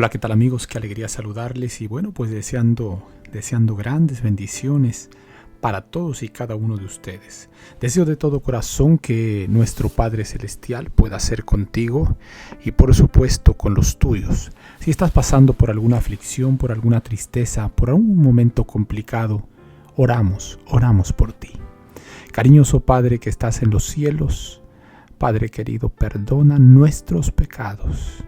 Hola, ¿qué tal amigos? Qué alegría saludarles y bueno, pues deseando grandes bendiciones para todos y cada uno de ustedes. Deseo de todo corazón que nuestro Padre Celestial pueda ser contigo y por supuesto con los tuyos. Si estás pasando por alguna aflicción, por alguna tristeza, por algún momento complicado, oramos por ti. Cariñoso Padre que estás en los cielos, Padre querido, perdona nuestros pecados.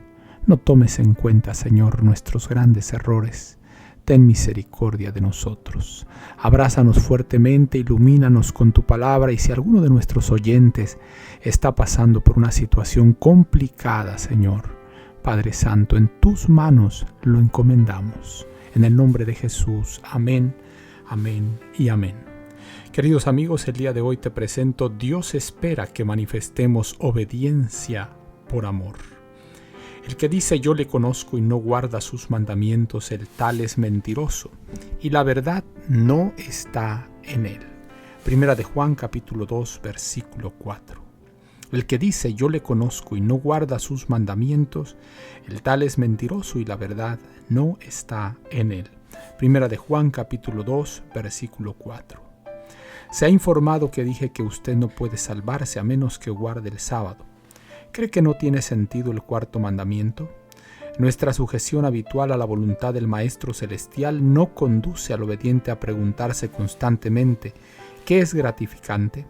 No tomes en cuenta, Señor, nuestros grandes errores. Ten misericordia de nosotros. Abrázanos fuertemente, ilumínanos con tu palabra y si alguno de nuestros oyentes está pasando por una situación complicada, Señor, Padre Santo, en tus manos lo encomendamos. En el nombre de Jesús. Amén, amén y amén. Queridos amigos, el día de hoy te presento Dios espera que manifestemos obediencia por amor. El que dice yo le conozco y no guarda sus mandamientos, el tal es mentiroso, y la verdad no está en él. Primera de Juan capítulo 2 versículo 4. El que dice yo le conozco y no guarda sus mandamientos, el tal es mentiroso y la verdad no está en él. Primera de Juan capítulo 2 versículo 4. Se ha informado que dije que usted no puede salvarse a menos que guarde el sábado. ¿Cree que no tiene sentido el cuarto mandamiento? Nuestra sujeción habitual a la voluntad del Maestro Celestial no conduce al obediente a preguntarse constantemente ¿qué es gratificante?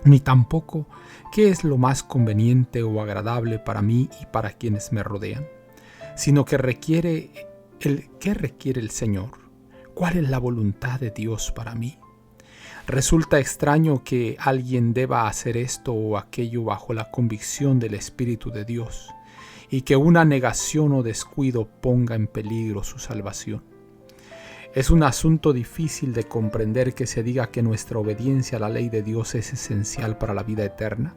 Ni tampoco ¿qué es lo más conveniente o agradable para mí y para quienes me rodean? Sino que ¿qué requiere el Señor? ¿Cuál es la voluntad de Dios para mí? Resulta extraño que alguien deba hacer esto o aquello bajo la convicción del Espíritu de Dios y que una negación o descuido ponga en peligro su salvación. Es un asunto difícil de comprender que se diga que nuestra obediencia a la ley de Dios es esencial para la vida eterna.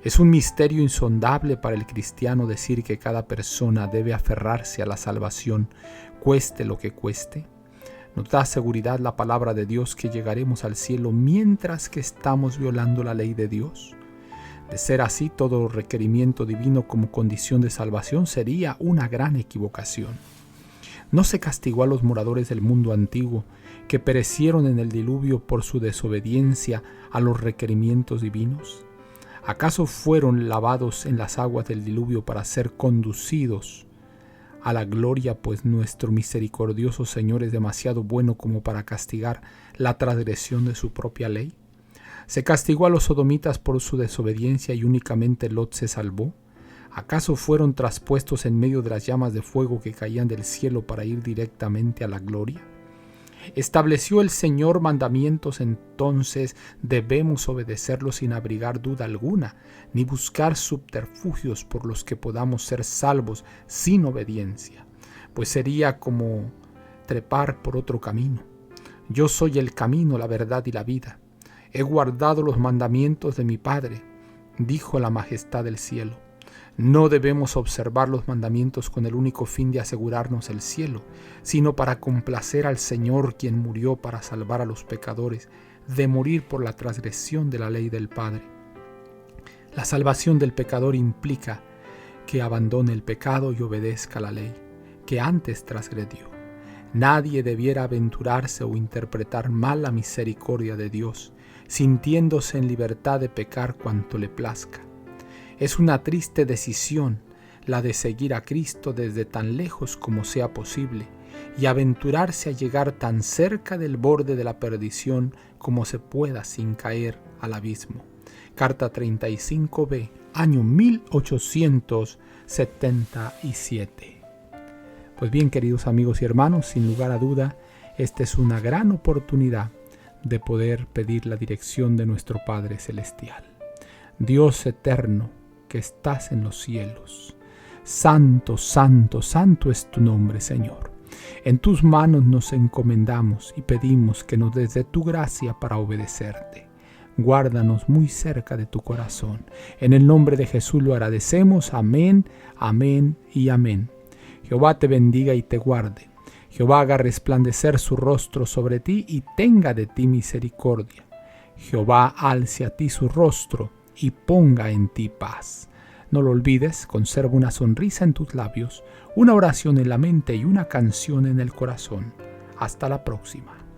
Es un misterio insondable para el cristiano decir que cada persona debe aferrarse a la salvación, cueste lo que cueste. Nos da seguridad la palabra de Dios que llegaremos al cielo mientras que estamos violando la ley de Dios. De ser así, todo requerimiento divino como condición de salvación sería una gran equivocación. ¿No se castigó a los moradores del mundo antiguo que perecieron en el diluvio por su desobediencia a los requerimientos divinos? ¿Acaso fueron lavados en las aguas del diluvio para ser conducidos a la gloria, pues nuestro misericordioso Señor es demasiado bueno como para castigar la transgresión de su propia ley? ¿Se castigó a los sodomitas por su desobediencia y únicamente Lot se salvó? ¿Acaso fueron traspuestos en medio de las llamas de fuego que caían del cielo para ir directamente a la gloria? ¿Estableció el Señor mandamientos, entonces debemos obedecerlos sin abrigar duda alguna, ni buscar subterfugios por los que podamos ser salvos sin obediencia? Pues sería como trepar por otro camino. Yo soy el camino, la verdad y la vida. He guardado los mandamientos de mi Padre, dijo la majestad del cielo. No debemos observar los mandamientos con el único fin de asegurarnos el cielo, sino para complacer al Señor, quien murió para salvar a los pecadores de morir por la transgresión de la ley del Padre. La salvación del pecador implica que abandone el pecado y obedezca la ley que antes transgredió. Nadie debiera aventurarse o interpretar mal la misericordia de Dios, sintiéndose en libertad de pecar cuanto le plazca. Es una triste decisión la de seguir a Cristo desde tan lejos como sea posible y aventurarse a llegar tan cerca del borde de la perdición como se pueda sin caer al abismo. Carta 35b, año 1877. Pues bien, queridos amigos y hermanos, sin lugar a duda, esta es una gran oportunidad de poder pedir la dirección de nuestro Padre Celestial. Dios eterno, que estás en los cielos. Santo, santo, santo es tu nombre, Señor. En tus manos nos encomendamos y pedimos que nos des de tu gracia para obedecerte. Guárdanos muy cerca de tu corazón. En el nombre de Jesús lo agradecemos. Amén, amén y amén. Jehová te bendiga y te guarde. Jehová haga resplandecer su rostro sobre ti y tenga de ti misericordia. Jehová alce a ti su rostro y ponga en ti paz. No lo olvides, conserva una sonrisa en tus labios, una oración en la mente y una canción en el corazón. Hasta la próxima.